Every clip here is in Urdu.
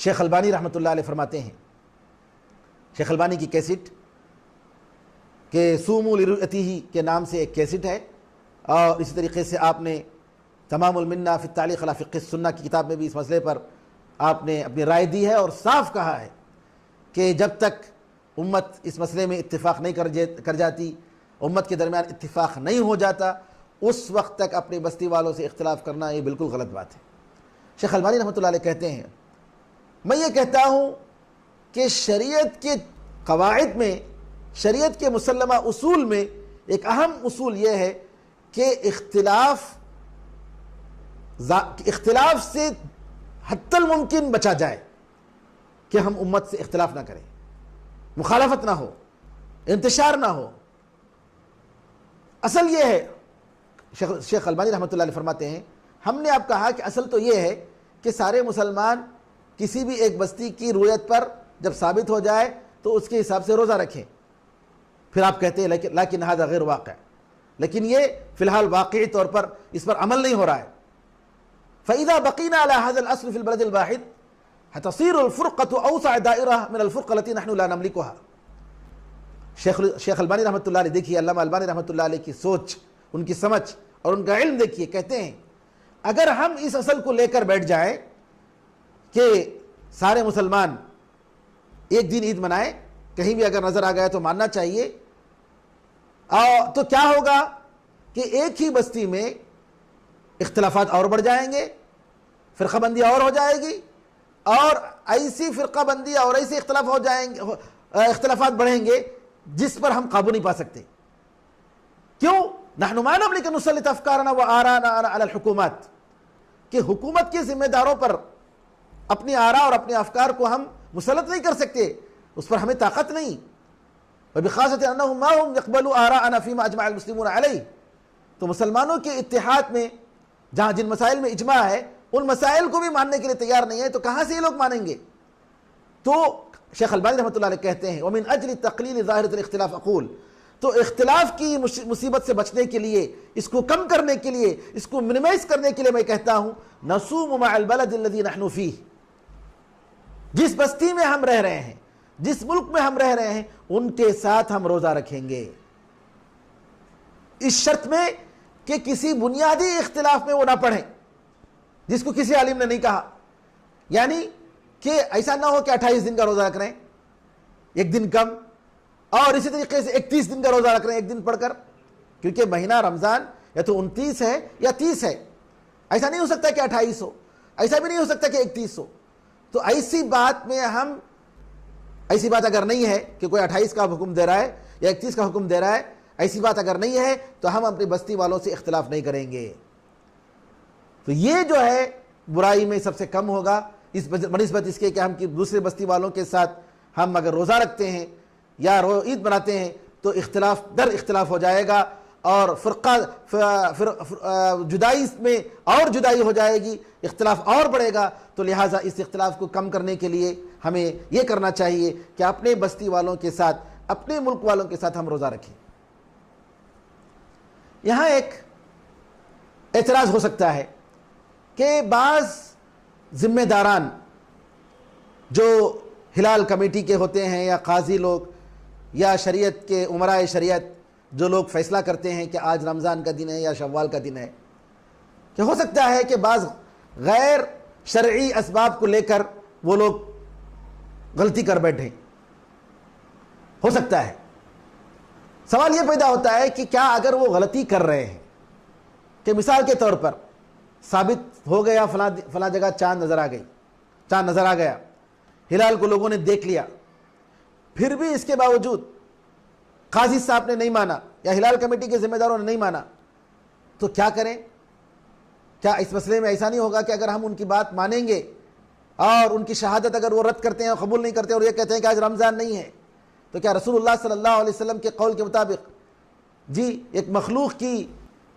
شیخ البانی رحمۃ اللہ علیہ فرماتے ہیں، شیخ البانی کی کیسٹ کہ سوموا لرؤیتہ کے نام سے ایک کیسٹ ہے، اور اسی طریقے سے آپ نے تمام المنہ فی التعلیق علی فقہ السنہ کی کتاب میں بھی اس مسئلے پر آپ نے اپنی رائے دی ہے، اور صاف کہا ہے کہ جب تک امت اس مسئلے میں اتفاق نہیں کر جاتی، امت کے درمیان اتفاق نہیں ہو جاتا، اس وقت تک اپنے بستی والوں سے اختلاف کرنا یہ بالکل غلط بات ہے۔ شیخ البانی رحمۃ اللہ علیہ کہتے ہیں، میں یہ کہتا ہوں کہ شریعت کے قواعد میں، شریعت کے مسلمہ اصول میں ایک اہم اصول یہ ہے کہ اختلاف سے حتی الممکن بچا جائے، کہ ہم امت سے اختلاف نہ کریں، مخالفت نہ ہو، انتشار نہ ہو۔ اصل یہ ہے، شیخ البانی رحمۃ اللہ علیہ فرماتے ہیں، ہم نے اب کہا کہ اصل تو یہ ہے کہ سارے مسلمان کسی بھی ایک بستی کی رویت پر جب ثابت ہو جائے تو اس کے حساب سے روزہ رکھیں۔ پھر آپ کہتے ہیں لیکن ھذا غیر واقع، لیکن یہ فی الحال واقعی طور پر اس پر عمل نہیں ہو رہا ہے۔ فَإِذَا بَقِينَا عَلَى هَذَا الْأَصْلِ فِي الْبَلَدِ الْوَاحِدِ هَتَصِيرُ الْفُرْقَةُ أَوْسَعَ دَائِرَةً مِنَ الْفُرْقَةِ الَّتِي نَحْنُ لَا نَمْلِكُهَا۔ شیخ البانی رحمۃ اللہ علیہ، دیکھیے علامہ البانی رحمۃ اللہ علیہ کی سوچ، ان کی سمجھ اور ان کا علم دیکھیے، کہتے ہیں اگر ہم اس اصل کو لے کر بیٹھ جائیں کہ سارے مسلمان ایک دن عید منائیں، کہیں بھی اگر نظر آ گیا تو ماننا چاہیے، تو کیا ہوگا کہ ایک ہی بستی میں اختلافات اور بڑھ جائیں گے، فرقہ بندی اور ہو جائے گی، اور ایسی فرقہ بندی اور ایسے اختلاف ہو جائیں گے، اختلافات بڑھیں گے جس پر ہم قابو نہیں پا سکتے۔ کیوں؟ نحن ما نملک ان نسلط افکارنا وآراءنا علی الحکومات، کہ حکومت کے ذمہ داروں پر اپنی آراء اور اپنے افکار کو ہم مسلط نہیں کر سکتے، اس پر ہمیں طاقت نہیں۔ وبخاصة انهم ما هم يقبلوا آراءنا فيما اجمع المسلمون علیہ، تو مسلمانوں کے اتحاد میں جہاں جن مسائل میں اجماع ہے ان مسائل کو بھی ماننے کے لیے تیار نہیں ہے، تو کہاں سے یہ لوگ مانیں گے؟ تو شیخ البانی رحمۃ اللہ علیہ کہتے ہیں ومن اجل تقلیل ظاہرۃ الاختلاف اقول، تو اختلاف کی مصیبت سے بچنے کے لیے، اس کو کم کرنے کے لیے، اس کو منیمائز کرنے کے لیے میں کہتا ہوں نصوم مع البلد الذي نحن فيه، جس بستی میں ہم رہ رہے ہیں، جس ملک میں ہم رہ رہے ہیں، ان کے ساتھ ہم روزہ رکھیں گے، اس شرط میں کہ کسی بنیادی اختلاف میں وہ نہ پڑھیں جس کو کسی عالم نے نہیں کہا، یعنی کہ ایسا نہ ہو کہ 28 دن کا روزہ رکھ رہے ہیں ایک دن کم، اور اسی طریقے سے 31 دن کا روزہ رکھ رہے ہیں ایک دن پڑھ کر، کیونکہ مہینہ رمضان یا تو 29 ہے یا 30 ہے، ایسا نہیں ہو سکتا کہ 28 ہو، ایسا بھی نہیں ہو سکتا کہ 31 ہو۔ تو ایسی بات میں ہم، ایسی بات اگر نہیں ہے کہ کوئی 28 کا حکم دے رہا ہے یا 31 کا حکم دے رہا ہے، ایسی بات اگر نہیں ہے تو ہم اپنی بستی والوں سے اختلاف نہیں کریں گے۔ تو یہ جو ہے برائی میں سب سے کم ہوگا، اس بنسبت اس کے کہ ہم دوسرے بستی والوں کے ساتھ ہم اگر روزہ رکھتے ہیں یا عید مناتے ہیں تو اختلاف در اختلاف ہو جائے گا، اور جدائی میں اور جدائی ہو جائے گی، اختلاف اور بڑھے گا۔ تو لہٰذا اس اختلاف کو کم کرنے کے لیے ہمیں یہ کرنا چاہیے کہ اپنے بستی والوں کے ساتھ، اپنے ملک والوں کے ساتھ ہم روزہ رکھیں۔ یہاں ایک اعتراض ہو سکتا ہے کہ بعض ذمہ داران جو ہلال کمیٹی کے ہوتے ہیں یا قاضی لوگ یا شریعت کے امرائے شریعت، جو لوگ فیصلہ کرتے ہیں کہ آج رمضان کا دن ہے یا شوال کا دن ہے، کہ ہو سکتا ہے کہ بعض غیر شرعی اسباب کو لے کر وہ لوگ غلطی کر بیٹھیں، ہو سکتا ہے۔ سوال یہ پیدا ہوتا ہے کہ کیا اگر وہ غلطی کر رہے ہیں، کہ مثال کے طور پر ثابت ہو گیا فلاں جگہ چاند نظر آ گیا، ہلال کو لوگوں نے دیکھ لیا، پھر بھی اس کے باوجود قاضی صاحب نے نہیں مانا یا ہلال کمیٹی کے ذمہ داروں نے نہیں مانا، تو کیا کریں؟ کیا اس مسئلے میں ایسا نہیں ہوگا کہ اگر ہم ان کی بات مانیں گے اور ان کی شہادت اگر وہ رد کرتے ہیں، قبول نہیں کرتے اور یہ کہتے ہیں کہ آج رمضان نہیں ہے، تو کیا رسول اللہ صلی اللہ علیہ وسلم کے قول کے مطابق ایک مخلوق کی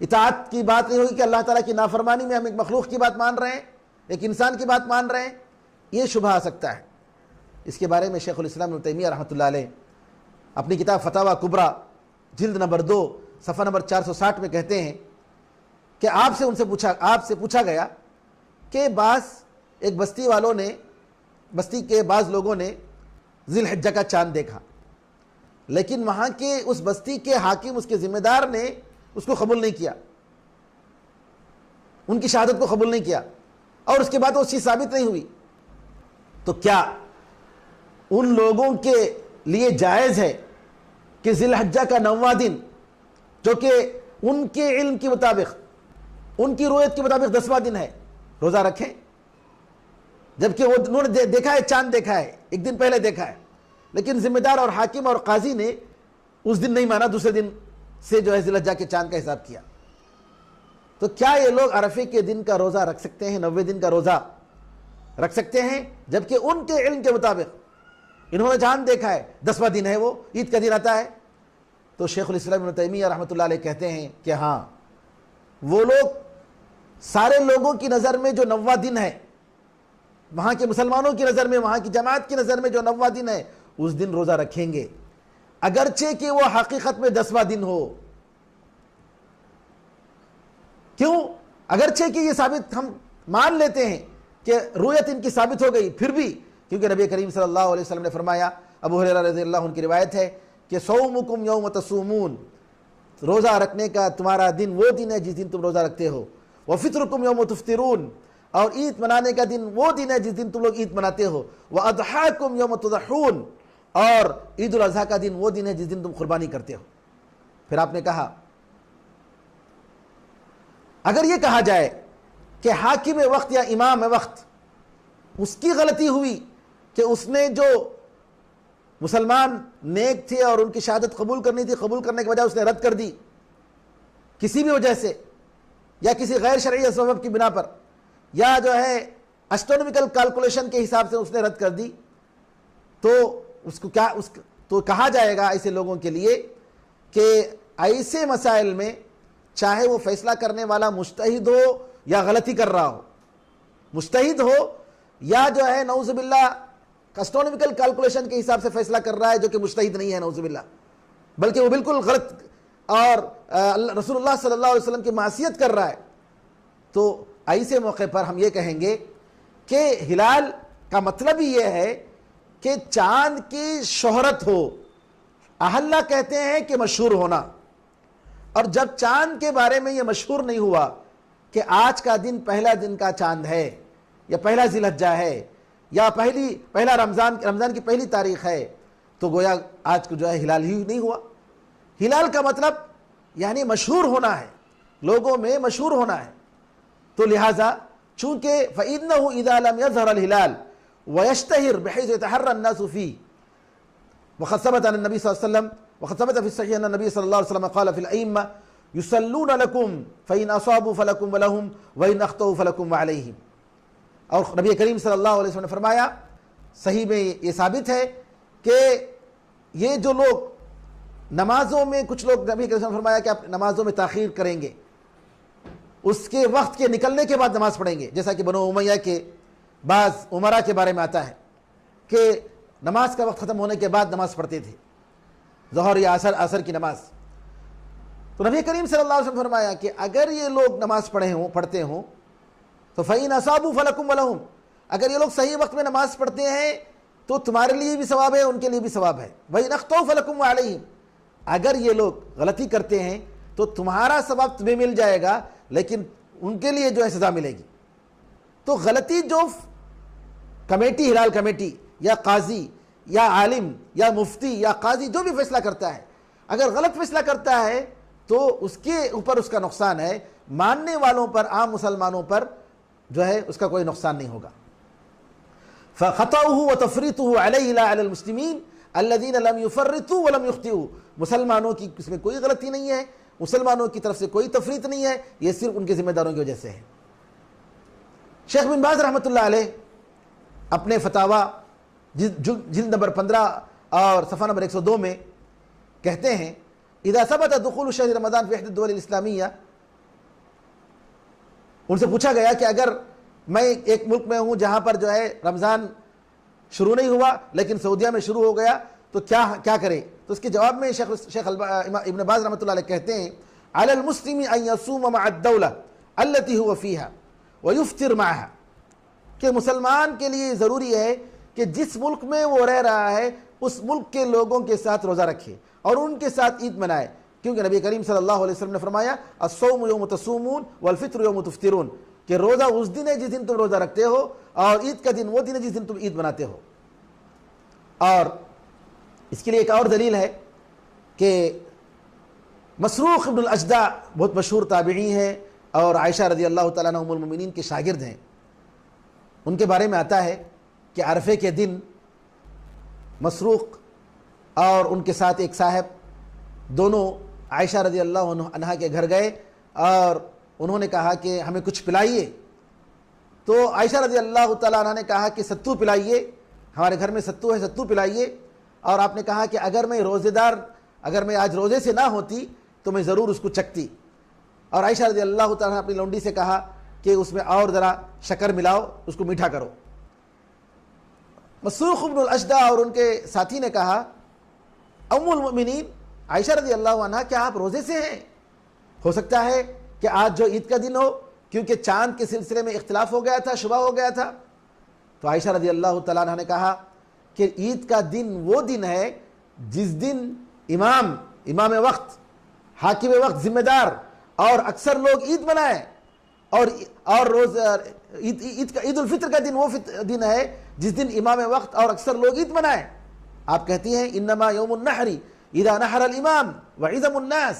اطاعت کی بات نہیں ہوگی کہ اللہ تعالیٰ کی نافرمانی میں ہم ایک مخلوق کی بات مان رہے ہیں، ایک انسان کی بات مان رہے ہیں؟ یہ شبہ آ سکتا ہے۔ اس کے بارے میں شیخ الاسلام ابن تیمیہ رحمۃ اللہ علیہ اپنی کتاب فتاوی کبریٰ جلد نمبر 2 صفحہ نمبر 460 میں کہتے ہیں کہ آپ سے پوچھا گیا کہ بعض ایک بستی والوں نے بستی کے بعض لوگوں نے ذی الحجہ کا چاند دیکھا، لیکن وہاں کے اس بستی کے حاکم، اس کے ذمہ دار نے اس کو قبول نہیں کیا، ان کی شہادت کو قبول نہیں کیا، اور اس کے بعد وہ چیز ثابت نہیں ہوئی. تو کیا ان لوگوں کے لیے جائز ہے کہ ذی الحجہ کا 9واں دن، جو کہ ان کے علم کے مطابق، ان کی رؤیت کے مطابق 10واں دن ہے، روزہ رکھیں؟ جبکہ انہوں نے دیکھا ہے، چاند دیکھا ہے، ایک دن پہلے دیکھا ہے، لیکن ذمہ دار اور حاکم اور قاضی نے اس دن نہیں مانا، دوسرے دن سے جو ہے ذی الحجہ کے چاند کا حساب کیا. تو کیا یہ لوگ عرفے کے دن کا روزہ رکھ سکتے ہیں، 90 دن کا روزہ رکھ سکتے ہیں؟ جبکہ ان کے علم کے مطابق انہوں نے چاند دیکھا ہے، 10واں دن ہے، وہ عید کا دن آتا ہے. تو شیخ الاسلام ابن تیمیہ رحمۃ اللہ علیہ کہتے ہیں کہ ہاں، وہ لوگ سارے لوگوں کی نظر میں جو 9واں دن ہے، وہاں کے مسلمانوں کی نظر میں، وہاں کی جماعت کی نظر میں جو 9واں دن ہے، اس دن روزہ رکھیں گے، اگرچہ کہ وہ حقیقت میں 10واں دن ہو. کیوں؟ اگرچہ کہ یہ ثابت ہم مان لیتے ہیں کہ رؤیت ان کی ثابت ہو گئی، پھر بھی کیونکہ نبی کریم صلی اللہ علیہ وسلم نے فرمایا، ابو ہریرہ رضی اللہ عنہ کی روایت ہے کہ صومکم یوم تصومون، روزہ رکھنے کا تمہارا دن وہ دن ہے جس دن تم روزہ رکھتے ہو، وفطرکم یوم تفطرون، اور عید منانے کا دن وہ دن ہے جس دن تم لوگ عید مناتے ہو، واضحاکم یوم تضحون، اور عید الاضحیٰ کا دن وہ دن ہے جس دن تم قربانی کرتے ہو. پھر آپ نے کہا اگر یہ کہا جائے کہ حاکم وقت یا امام وقت اس کی غلطی ہوئی کہ اس نے جو مسلمان نیک تھے اور ان کی شہادت قبول کرنی تھی، قبول کرنے کے بجائے اس نے رد کر دی کسی بھی وجہ سے، یا کسی غیر شرعی سبب کی بنا پر، یا جو ہے اسٹرونومیکل کیلکولیشن کے حساب سے اس نے رد کر دی، تو اس کو کیا تو کہا جائے گا ایسے لوگوں کے لیے کہ ایسے مسائل میں چاہے وہ فیصلہ کرنے والا مجتہد ہو یا غلطی کر رہا ہو، مجتہد ہو یا جو ہے نعوذ باللہ اسٹرونومیکل کیلکولیشن کے حساب سے فیصلہ کر رہا ہے، جو کہ مجتہد نہیں ہے نعوذ باللہ، بلکہ وہ بالکل غلط اور رسول اللہ صلی اللہ علیہ وسلم کی معصیت کر رہا ہے، تو ایسے موقع پر ہم یہ کہیں گے کہ ہلال کا مطلب ہی یہ ہے کہ چاند کی شہرت ہو. احلہ کہتے ہیں کہ مشہور ہونا، اور جب چاند کے بارے میں یہ مشہور نہیں ہوا کہ آج کا دن پہلا دن کا چاند ہے، یا پہلا ذی الحجہ ہے، یا پہلا رمضان کی پہلی تاریخ ہے، تو گویا آج کو جو ہے ہلال ہی نہیں ہوا. ہلال کا مطلب یعنی مشہور ہونا ہے، لوگوں میں مشہور ہونا ہے. تو لہٰذا چونکہ فَإِنَّهُ إِذَا لَمْ يَظْهَرَ الْهِلَالُ وَيَشْتَهِرْ بِحَيْثُ يَتَحَرَّى النَّاسُ فِيهِ وقد ثبت عن النبي صلى الله عليه وسلم وقد ثبت في الصحيح أن النبي صلى الله عليه وسلم قال في الأئمة يصلون لكم فإن أصابوا فلكم ولهم وإن أخطأوا فلكم وعليهم. اور نبی کریم صلی اللہ علیہ وسلم نے فرمایا، صحیح میں یہ ثابت ہے کہ یہ جو لوگ نمازوں میں، کچھ لوگ نبی کریم صلی اللہ علیہ وسلم نے فرمایا کہ آپ نمازوں میں تاخیر کریں گے، اس کے وقت کے نکلنے کے بعد نماز پڑھیں گے، جیسا کہ بنو امیہ کے بعض عمرا کے بارے میں آتا ہے کہ نماز کا وقت ختم ہونے کے بعد نماز پڑھتے تھے، ظہر یا عصر کی نماز. تو نبی کریم صلی اللہ علیہ وسلم نے فرمایا کہ اگر یہ لوگ نماز پڑھتے ہوں تو فَإِنْ أَصَابُوا فَلَكُمْ وَلَهُمْ، اگر یہ لوگ صحیح وقت میں نماز پڑھتے ہیں تو تمہارے لیے بھی ثواب ہے، ان کے لیے بھی ثواب ہے. وَإِنْ أَخْطَأُوا فَلَكُمْ وَعَلَيْهِمْ، اگر یہ لوگ غلطی کرتے ہیں تو تمہارا ثواب تمہیں مل جائے گا، لیکن ان کے لیے جو ہے سزا ملے گی. تو غلطی جو کمیٹی، ہلال کمیٹی یا قاضی یا عالم یا مفتی یا قاضی جو بھی فیصلہ کرتا ہے، اگر غلط فیصلہ کرتا ہے تو اس کے اوپر اس کا نقصان ہے، ماننے والوں پر، عام مسلمانوں پر جو ہے اس کا کوئی نقصان نہیں ہوگا. فَخَطَأُهُ وَتَفْرِيطُهُ عَلَيْهِ لَا عَلَى الْمُسْلِمِينَ الَّذِينَ لَمْ يُفَرِّطُوا وَلَمْ يُخْطِئُوا، مسلمانوں کی اس میں کوئی غلطی نہیں ہے، مسلمانوں کی طرف سے کوئی تفریط نہیں ہے، یہ صرف ان کے ذمہ داروں کی وجہ سے ہے. شیخ بن باز رحمۃ اللہ علیہ اپنے فتاویٰ جلد نمبر 15 اور صفحہ نمبر 102 میں کہتے ہیں، اذا ثبت دخول شہر رمضان فی احد الدول الاسلامیہ، ان سے پوچھا گیا کہ اگر میں ایک ملک میں ہوں جہاں پر جو ہے رمضان شروع نہیں ہوا لیکن سعودیہ میں شروع ہو گیا تو کیا کرے؟ تو اس کے جواب میں شیخ ابن باز رحمۃ اللہ علیہ کہتے ہیں، علی المسلم ان یصوم مع الدولہ التي هو فیہا ویفطر معها، کہ مسلمان کے لیے ضروری ہے کہ جس ملک میں وہ رہ رہا ہے اس ملک کے لوگوں کے ساتھ روزہ رکھے اور ان کے ساتھ عید منائے، کیونکہ نبی کریم صلی اللہ علیہ وسلم نے فرمایا الصوم یوم تصومون والفطر یوم تفطرون، کہ روزہ اس دن ہے جس دن تم روزہ رکھتے ہو، اور عید کا دن وہ دن ہے جس دن تم عید مناتے ہو۔ اور اس کے لیے ایک اور دلیل ہے کہ مسروق ابن الاجدع بہت مشہور تابعی ہیں اور عائشہ رضی اللہ تعالیٰ عنہ ام المؤمنین کے شاگرد ہیں، ان کے بارے میں آتا ہے کہ عرفے کے دن مسروق اور ان کے ساتھ ایک صاحب دونوں عائشہ رضی اللہ عنہا کے گھر گئے اور انہوں نے کہا کہ ہمیں کچھ پلائیے، تو عائشہ رضی اللہ تعالیٰ عنہ نے کہا کہ ستو پلائیے، ہمارے گھر میں ستو ہے، ستو پلائیے۔ اور آپ نے کہا کہ اگر میں آج روزے سے نہ ہوتی تو میں ضرور اس کو چکھتی۔ اور عائشہ رضی اللہ تعالیٰ نے اپنی لونڈی سے کہا کہ اس میں اور ذرا شکر ملاؤ، اس کو میٹھا کرو۔ مسروق ابن الاجدع اور ان کے ساتھی نے کہا ام المؤمنین عائشہ رضی اللہ عنہ کیا آپ روزے سے ہیں؟ ہو سکتا ہے کہ آج جو عید کا دن ہو، کیونکہ چاند کے سلسلے میں اختلاف ہو گیا تھا، شبہ ہو گیا تھا۔ تو عائشہ رضی اللہ تعالیٰ عنہ نے کہا کہ عید کا دن وہ دن ہے جس دن امام وقت، حاکم وقت، ذمہ دار اور اکثر لوگ عید منائیں، اور روز عید الفطر کا دن وہ دن ہے جس دن امام وقت اور اکثر لوگ عید منائیں۔ آپ کہتی ہیں انما یوم النحر اذا نحر الامام وعظم الناس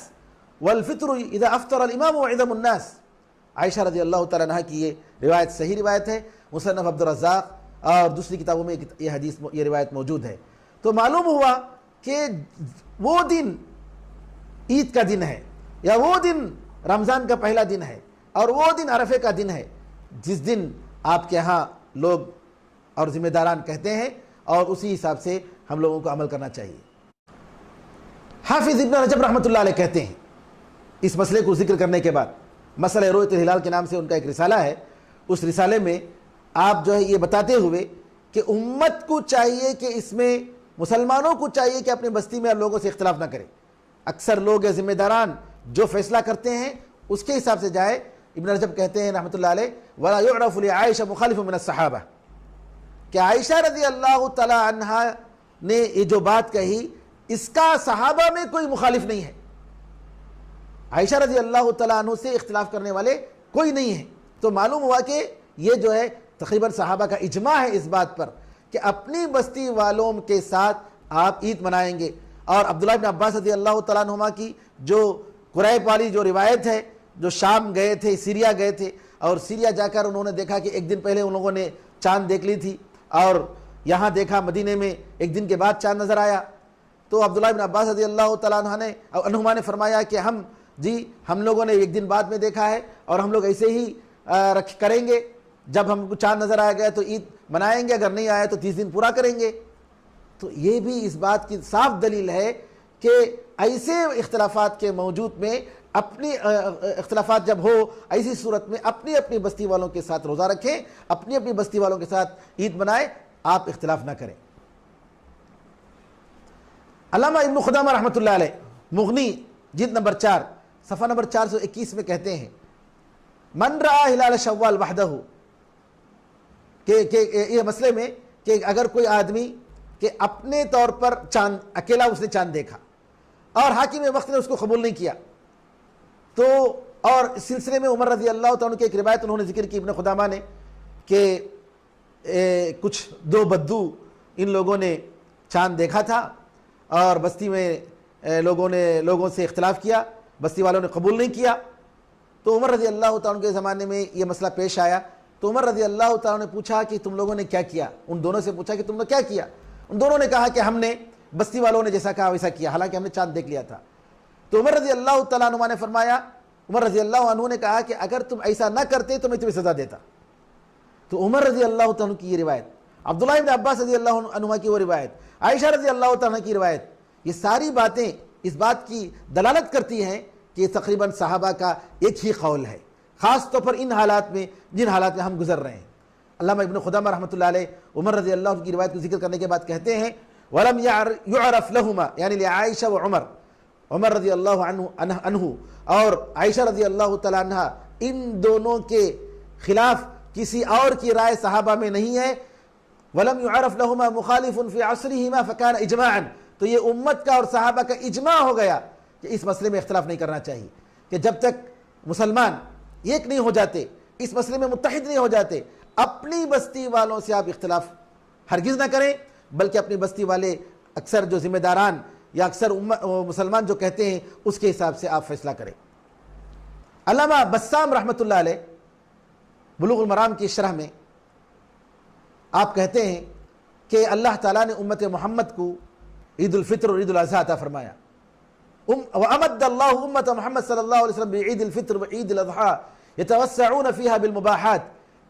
والفطر اذا افطر الامام وعظم الناس۔ عائشہ رضی اللہ تعالیٰ عنہ کی یہ روایت صحیح روایت ہے، مصنف عبد الرزاق اور دوسری کتابوں میں یہ روایت موجود ہے۔ تو معلوم ہوا کہ وہ دن عید کا دن ہے، یا وہ دن رمضان کا پہلا دن ہے، اور وہ دن عرفے کا دن ہے جس دن آپ کے ہاں لوگ اور ذمہ داران کہتے ہیں، اور اسی حساب سے ہم لوگوں کو عمل کرنا چاہیے۔ حافظ ابن رجب رحمۃ اللہ علیہ کہتے ہیں اس مسئلے کو ذکر کرنے کے بعد، مسئلہ رؤیت الہلال کے نام سے ان کا ایک رسالہ ہے، اس رسالے میں آپ جو ہے یہ بتاتے ہوئے کہ امت کو چاہیے کہ اس میں مسلمانوں کو چاہیے کہ اپنی بستی میں لوگوں سے اختلاف نہ کرے، اکثر لوگ یا ذمہ داران جو فیصلہ کرتے ہیں اس کے حساب سے جائے۔ ابن رجب کہتے ہیں رحمۃ اللہ علیہ وَلَا يُعْرَفُ لِعَائِشَ مُخَالِفٌ مِنَ الصَّحَابَةِ، کہ عائشہ رضی اللہ تعالی عنہا نے یہ جو بات کہی اس کا صحابہ میں کوئی مخالف نہیں ہے، عائشہ رضی اللہ تعالیٰ عنہ سے اختلاف کرنے والے کوئی نہیں ہے۔ تو معلوم ہوا کہ یہ جو ہے تقریباً صحابہ کا اجماع ہے اس بات پر کہ اپنی بستی والوں کے ساتھ آپ عید منائیں گے۔ اور عبداللہ بن عباس رضی اللہ تعالیٰ عنہما کی جو قریب والی جو روایت ہے، جو شام گئے تھے، سیریا گئے تھے، اور سیریا جا کر انہوں نے دیکھا کہ ایک دن پہلے ان لوگوں نے چاند دیکھ لی تھی، اور یہاں دیکھا مدینے میں ایک دن کے بعد چاند نظر آیا۔ تو عبداللہ بن عباس رضی اللہ تعالیٰ عنہما نے فرمایا کہ ہم لوگوں نے ایک دن بعد میں دیکھا ہے، اور ہم لوگ ایسے ہی کریں گے، جب ہم کو چاند نظر آیا گیا تو عید منائیں گے، اگر نہیں آیا تو 30 دن پورا کریں گے۔ تو یہ بھی اس بات کی صاف دلیل ہے کہ ایسے اختلافات کے موجود میں اپنی اختلافات جب ہو ایسی صورت میں اپنی اپنی بستی والوں کے ساتھ روزہ رکھیں، اپنی اپنی بستی والوں کے ساتھ عید منائیں، آپ اختلاف نہ کریں۔ علامہ ابن خدامہ رحمۃ اللہ علیہ مغنی جلد نمبر 4 صفحہ نمبر 421 میں کہتے ہیں من رأى ہلال شوال وحدہ، کہ یہ مسئلے میں کہ اگر کوئی آدمی کہ اپنے طور پر چاند اکیلا اس نے چاند دیکھا اور حاکم وقت نے اس کو قبول نہیں کیا، تو اور اس سلسلے میں عمر رضی اللہ تعالیٰ کی ایک روایت انہوں نے ذکر کی ابن خدامہ نے کہ کچھ دو بدو ان لوگوں نے چاند دیکھا تھا اور بستی میں لوگوں سے اختلاف کیا، بستی والوں نے قبول نہیں کیا۔ تو عمر رضی اللہ تعالیٰ کے زمانے میں یہ مسئلہ پیش آیا، تو عمر رضی اللہ تعالیٰ نے پوچھا کہ تم لوگوں نے کیا کیا، ان دونوں سے پوچھا کہ تم نے کیا کیا، ان دونوں نے کہا کہ ہم نے بستی والوں نے جیسا کہا ویسا کیا، حالانکہ ہم نے چاند دیکھ لیا تھا۔ تو عمر رضی اللہ تعالیٰ عنہ نے فرمایا، عمر رضی اللہ عنہ نے کہا کہ اگر تم ایسا نہ کرتے تو میں تمہیں سزا دیتا۔ تو عمر رضی اللہ تعالیٰ کی یہ روایت، عبداللہ بن عباس رضی اللہ عنہ کی وہ روایت، عائشہ رضی اللہ تعالیٰ کی روایت، یہ ساری باتیں اس بات کی دلالت کرتی ہیں کہ یہ تقریباً صحابہ کا ایک ہی قول ہے، خاص طور پر ان حالات میں جن حالات میں ہم گزر رہے ہیں۔ علامہ ابن خدامہ رحمۃ اللہ علیہ عمر رضی اللہ عنہ کی روایت کو ذکر کرنے کے بعد کہتے ہیں وَلَمْ يُعْرَفْ لَهُمَا یعنی لعائشہ و عمر رضی اللہ عنہ اور عائشہ رضی اللہ تعالیٰ عنہ، ان دونوں کے خلاف کسی اور کی رائے صحابہ میں نہیں ہے۔ وَلَمْ يُعْرَفْ لَهُمَا مُخَالِفٌ فِي عَصْرِهِمَا فَكَانَ إِجْمَاعًا، تو یہ امت کا اور صحابہ کا اجماع ہو گیا کہ اس مسئلے میں اختلاف نہیں کرنا چاہیے، کہ جب تک مسلمان ایک نہیں ہو جاتے، اس مسئلے میں متحد نہیں ہو جاتے، اپنی بستی والوں سے آپ اختلاف ہرگز نہ کریں، بلکہ اپنی بستی والے اکثر جو ذمہ داران یا اکثر مسلمان جو کہتے ہیں اس کے حساب سے آپ فیصلہ کریں۔ علامہ بسام رحمۃ اللہ علیہ بلوغ المرام کی شرح میں آپ کہتے ہیں کہ اللہ تعالیٰ نے امت محمد کو عید الفطر اور عید الاضحیٰ عطا فرمایا، وَأَمَدَّ اللَّهُ أُمَّةَ محمد صلی اللہ علیہ وسلم بعید الفطر وعید الاضحیٰ يتوسعون فيها بالمباحات،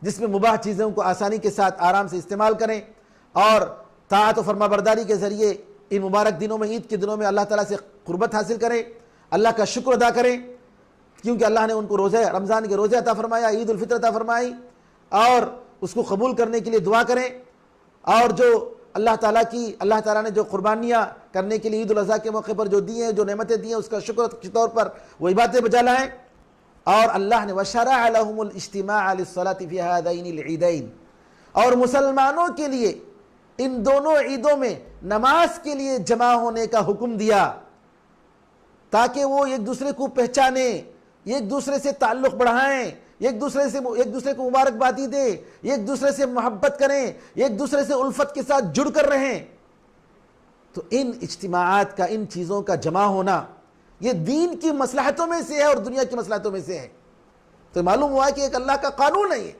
جس میں مباح چیزوں کو آسانی کے ساتھ آرام سے استعمال کریں اور طاعت و فرما برداری کے ذریعے ان مبارک دنوں میں، عید کے دنوں میں اللہ تعالیٰ سے قربت حاصل کریں، اللہ کا شکر ادا کریں، کیونکہ اللہ نے ان کو روزے رمضان کے روزے عطا فرمایا، عید الفطر عطا فرمائی، اور اس کو قبول کرنے کے لیے دعا کریں، اور جو اللہ تعالیٰ نے جو قربانیاں کرنے کے لیے عید الاضحیٰ کے موقع پر جو دی ہیں، جو نعمتیں دی ہیں، اس کا شکر کے طور پر وہ عبادتیں بجا لائیں۔ اور اللہ نے وَشَرَعَ لَهُمُ الْاجْتِمَاعَ لِلصَّلَاةِ فِي هَذَيْنِ الْعِيدَيْنِ، اور مسلمانوں کے لیے ان دونوں عیدوں میں نماز کے لیے جمع ہونے کا حکم دیا، تاکہ وہ ایک دوسرے کو پہچانیں، ایک دوسرے سے تعلق بڑھائیں، ایک دوسرے کو مبارکبادی دیں، ایک دوسرے سے محبت کریں، ایک دوسرے سے الفت کے ساتھ جڑ کر رہیں۔ تو ان اجتماعات کا، ان چیزوں کا جمع ہونا یہ دین کی مصلحتوں میں سے ہے اور دنیا کی مصلحتوں میں سے ہے۔ تو معلوم ہوا کہ ایک اللہ کا قانون ہے،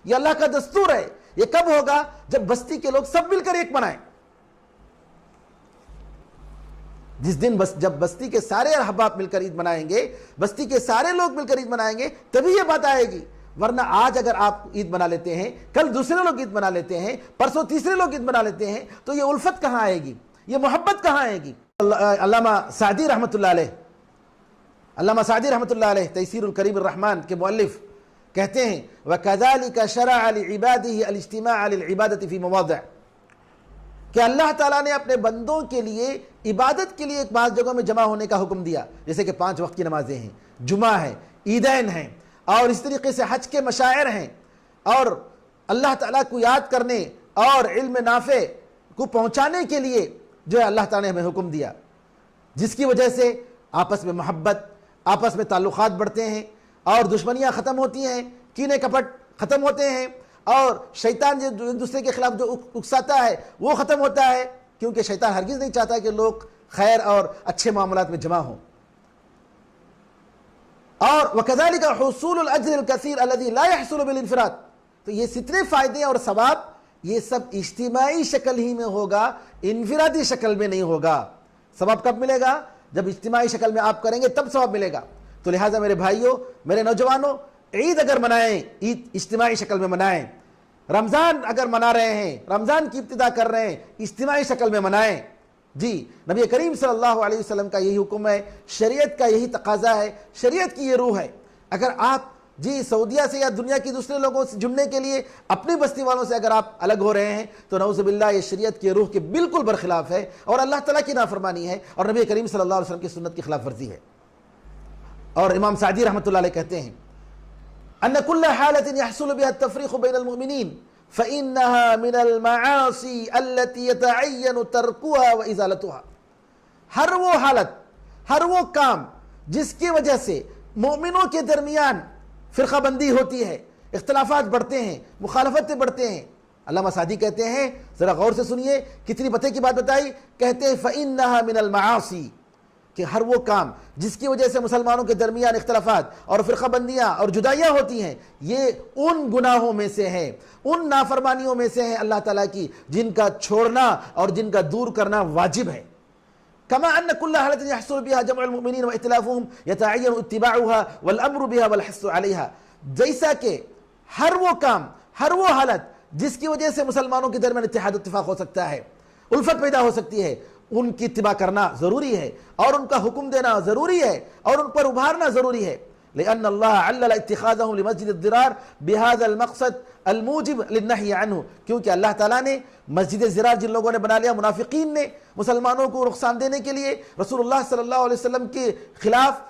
یہ اللہ کا دستور ہے۔ یہ کب ہوگا؟ جب بستی کے لوگ سب مل کر ایک منائیں۔ جس دن جب بستی کے سارے احباب مل کر عید منائیں گے، بستی کے سارے لوگ مل کر عید منائیں گے، تبھی یہ بات آئے گی۔ ورنہ آج اگر آپ عید منا لیتے ہیں، کل دوسرے لوگ عید منا لیتے ہیں، پرسوں تیسرے لوگ عید منا لیتے ہیں، تو یہ الفت کہاں آئے گی؟ یہ محبت کہاں آئے گی؟ علامہ سعدی رحمۃ اللہ علیہ تیسیر الکریم الرحمن کے مؤلف کہتے ہیں وَكَذَلِكَ شَرَعَ لِعِبَادِهِ الْاجْتِمَاعَ لِلْعِبَادَةِ فِي مَوَاضِعٍ، کہ اللہ تعالیٰ نے اپنے بندوں کے لیے عبادت کے لیے ایک بعض جگہوں میں جمع ہونے کا حکم دیا، جیسے کہ 5 وقت کی نمازیں ہیں، جمعہ ہے، عیدین ہیں، اور اس طریقے سے حج کے مشاعر ہیں، اور اللہ تعالیٰ کو یاد کرنے اور علم نافع کو پہنچانے کے لیے جو ہے اللہ تعالیٰ نے ہمیں حکم دیا، جس کی وجہ سے آپس میں محبت، آپس میں تعلقات بڑھتے ہیں، اور دشمنیاں ختم ہوتی ہیں، کینے کپٹ ختم ہوتے ہیں، اور شیطان جو ایک دوسرے کے خلاف جو اکساتا ہے وہ ختم ہوتا ہے، کیونکہ شیطان ہرگز نہیں چاہتا کہ لوگ خیر اور اچھے معاملات میں جمع ہوں۔ اور وَكَذَلِكَ حُصُولُ الْأَجْرِ الْكَثِيرِ الَّذِي لَا يَحْصُلُ بِالْانْفِرَادِ، تو یہ سترے فائدے اور ثواب یہ سب اجتماعی شکل ہی میں ہوگا، انفرادی شکل میں نہیں ہوگا۔ ثواب کب ملے گا؟ جب اجتماعی شکل میں آپ کریں گے تب ثواب ملے گا۔ تو لہٰذا میرے بھائیوں، میرے نوجوانوں، عید اگر منائیں، عید اجتماعی شکل میں منائیں۔ رمضان اگر منا رہے ہیں، رمضان کی ابتدا کر رہے ہیں، اجتماعی شکل میں منائیں۔ جی، نبی کریم صلی اللہ علیہ وسلم کا یہی حکم ہے، شریعت کا یہی تقاضا ہے، شریعت کی یہ روح ہے۔ اگر آپ سعودیہ سے یا دنیا کی دوسرے لوگوں سے جڑنے کے لیے اپنی بستی والوں سے اگر آپ الگ ہو رہے ہیں تو نعوذ باللہ یہ شریعت کی روح کے بالکل برخلاف ہے، اور اللہ تعالیٰ کی نافرمانی ہے، اور نبی کریم صلی اللہ علیہ وسلم کی سنت کی خلاف ورزی ہے۔ اور امام سعدی رحمۃ اللہ علیہ کہتے ہیں ان كل حالة يحصل بها التفريق بين المؤمنين فإنها من المعاصي التي يتعين تركها وإزالتها، ہر وہ حالت، ہر وہ کام جس کی وجہ سے مومنوں کے درمیان فرقہ بندی ہوتی ہے، اختلافات بڑھتے ہیں، مخالفتیں بڑھتے ہیں۔ علامہ سعدی کہتے ہیں، ذرا غور سے سنیے، کتنی پتے کی بات بتائی، کہتے ہیں فإنها من المعاصی، کہ ہر وہ کام جس کی وجہ سے مسلمانوں کے درمیان اختلافات اور فرقہ بندیاں اور جدائیاں ہوتی ہیں، یہ ان گناہوں میں سے ہیں، ان نافرمانیوں میں سے ہیں اللہ تعالیٰ کی، جن کا چھوڑنا اور جن کا دور کرنا واجب ہے۔ كما أن كل حالة يحصل بها جمع المؤمنين وائتلافهم يتعين اتباعها والأمر بها والحث عليها، جیسا کہ ہر وہ کام، ہر وہ حالت جس کی وجہ سے مسلمانوں کے درمیان اتحاد اتفاق ہو سکتا ہے، الفت پیدا ہو سکتی ہے، ان کی اتباع کرنا ضروری ہے، اور ان کا حکم دینا ضروری ہے، اور ان پر ابھارنا ضروری ہے۔ لأن الله علل اتخاذهم لمسجد الضرار بهذا المقصد الموجب للنہی عنہ، کیونکہ اللہ تعالیٰ نے مسجد ضرار جن لوگوں نے بنا لیا، منافقین نے مسلمانوں کو نقصان دینے کے لیے رسول اللہ صلی اللہ علیہ وسلم کے خلاف،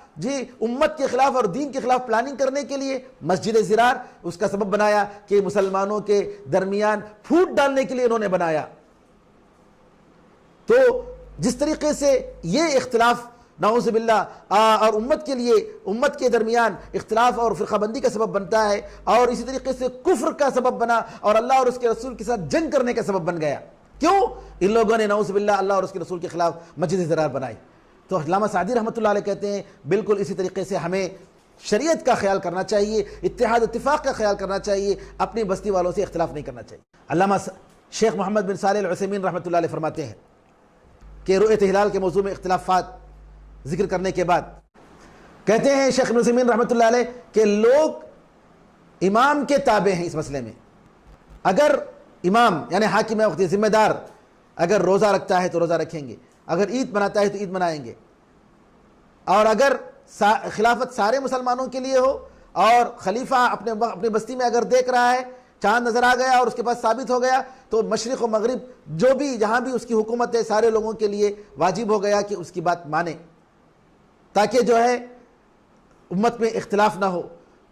امت کے خلاف اور دین کے خلاف پلاننگ کرنے کے لیے مسجد ضرار اس کا سبب بنایا کہ مسلمانوں کے درمیان پھوٹ ڈالنے کے لیے انہوں نے بنایا۔ تو جس طریقے سے یہ اختلاف نعوذ باللہ اور امت کے لیے، امت کے درمیان اختلاف اور فرقہ بندی کا سبب بنتا ہے، اور اسی طریقے سے کفر کا سبب بنا اور اللہ اور اس کے رسول کے ساتھ جنگ کرنے کا سبب بن گیا۔ کیوں؟ ان لوگوں نے نعوذ باللہ اللہ اور اس کے رسول کے خلاف مسجد ضرار بنائی۔ تو علامہ سعدی رحمۃ اللہ علیہ کہتے ہیں بالکل اسی طریقے سے ہمیں شریعت کا خیال کرنا چاہیے، اتحاد اتفاق کا خیال کرنا چاہیے، اپنی بستی والوں سے اختلاف نہیں کرنا چاہیے۔ علامہ شیخ محمد بن صالح العثیمین رحمۃ اللہ علیہ فرماتے ہیں کہ رؤیت ہلال کے موضوع میں اختلافات ذکر کرنے کے بعد کہتے ہیں شیخ ابن عثیمین رحمۃ اللہ علیہ کہ لوگ امام کے تابع ہیں اس مسئلے میں۔ اگر امام یعنی حاکم وقتی ذمہ دار اگر روزہ رکھتا ہے تو روزہ رکھیں گے، اگر عید مناتا ہے تو عید منائیں گے، اور اگر خلافت سارے مسلمانوں کے لیے ہو اور خلیفہ اپنے بستی میں اگر دیکھ رہا ہے چاند نظر آ گیا اور اس کے بعد ثابت ہو گیا تو مشرق و مغرب جو بھی جہاں بھی اس کی حکومت ہے سارے لوگوں کے لیے واجب ہو گیا کہ اس کی بات مانیں، تاکہ جو ہے امت میں اختلاف نہ ہو۔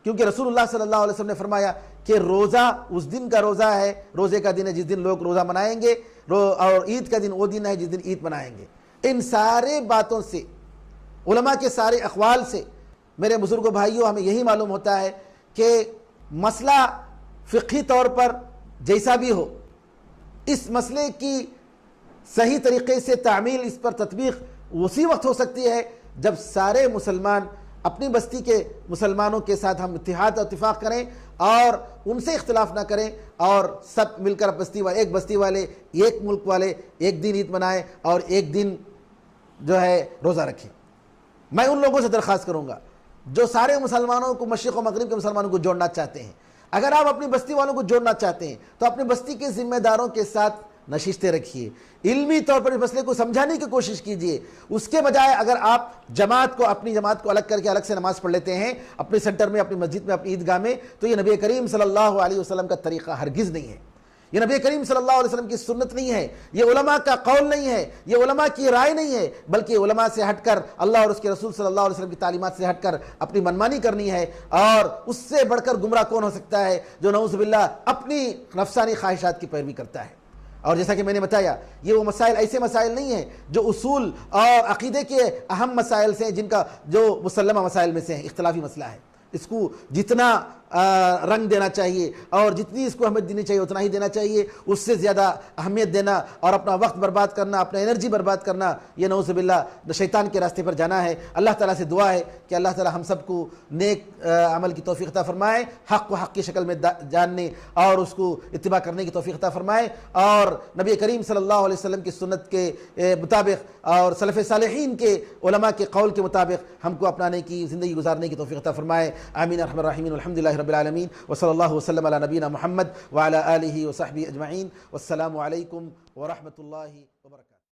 کیونکہ رسول اللہ صلی اللہ علیہ وسلم نے فرمایا کہ روزہ اس دن کا روزہ ہے، روزے کا دن ہے جس دن لوگ روزہ منائیں گے، اور عید کا دن وہ دن ہے جس دن عید منائیں گے۔ ان سارے باتوں سے، علماء کے سارے اقوال سے میرے بزرگوں بھائیوں ہمیں یہی معلوم ہوتا ہے کہ مسئلہ فقہی طور پر جیسا بھی ہو، اس مسئلے کی صحیح طریقے سے تعمیل، اس پر تطبیق اسی وقت ہو سکتی ہے جب سارے مسلمان اپنی بستی کے مسلمانوں کے ساتھ ہم اتحاد اور اتفاق کریں اور ان سے اختلاف نہ کریں، اور سب مل کر ایک بستی والے، ایک ملک والے ایک دن عید منائیں اور ایک دن جو ہے روزہ رکھیں۔ میں ان لوگوں سے درخواست کروں گا جو سارے مسلمانوں کو، مشرق و مغرب کے مسلمانوں کو جوڑنا چاہتے ہیں، اگر آپ اپنی بستی والوں کو جوڑنا چاہتے ہیں تو اپنی بستی کے ذمہ داروں کے ساتھ نشستیں رکھیے، علمی طور پر اس مسئلے کو سمجھانے کی کوشش کیجیے۔ اس کے بجائے اگر آپ اپنی جماعت کو الگ کر کے الگ سے نماز پڑھ لیتے ہیں اپنے سینٹر میں، اپنی مسجد میں، اپنی عیدگاہ میں، تو یہ نبی کریم صلی اللہ علیہ وسلم کا طریقہ ہرگز نہیں ہے، یہ نبی کریم صلی اللہ علیہ وسلم کی سنت نہیں ہے، یہ علماء کا قول نہیں ہے، یہ علماء کی رائے نہیں ہے، بلکہ علماء سے ہٹ کر، اللہ اور اس کے رسول صلی اللہ علیہ وسلم کی تعلیمات سے ہٹ کر اپنی منمانی کرنی ہے۔ اور اس سے بڑھ کر گمراہ کون ہو سکتا ہے جو نعوذ باللہ اپنی نفسانی خواہشات کی پیروی کرتا ہے۔ اور جیسا کہ میں نے بتایا یہ وہ مسائل ایسے مسائل نہیں ہیں جو اصول اور عقیدے کے اہم مسائل سے ہیں، جن کا جو مسلمہ مسائل میں سے ہیں، اختلافی مسئلہ ہے۔ اس کو جتنا رنگ دینا چاہیے اور جتنی اس کو اہمیت دینی چاہیے اتنا ہی دینا چاہیے، اس سے زیادہ اہمیت دینا اور اپنا وقت برباد کرنا، اپنا انرجی برباد کرنا، یہ نعوذ باللہ شیطان کے راستے پر جانا ہے۔ اللہ تعالیٰ سے دعا ہے کہ اللہ تعالیٰ ہم سب کو نیک عمل کی توفیق عطا فرمائے، حق کو حق کی شکل میں جاننے اور اس کو اتباع کرنے کی توفیق عطا فرمائے، اور نبی کریم صلی اللہ علیہ وسلم کی سنت کے مطابق اور سلف صالحین کے علماء کے قول کے مطابق ہم کو اپنانے کی، زندگی گزارنے کی توفیق عطا فرمائے۔ آمین ارحم الراحمین، والحمدللہ رب العالمین، وصلی اللہ وسلم علی نبینا محمد وعلی آلہ وصحبہ اجمعین، والسلام علیکم ورحمۃ اللہ وبرکاتہ۔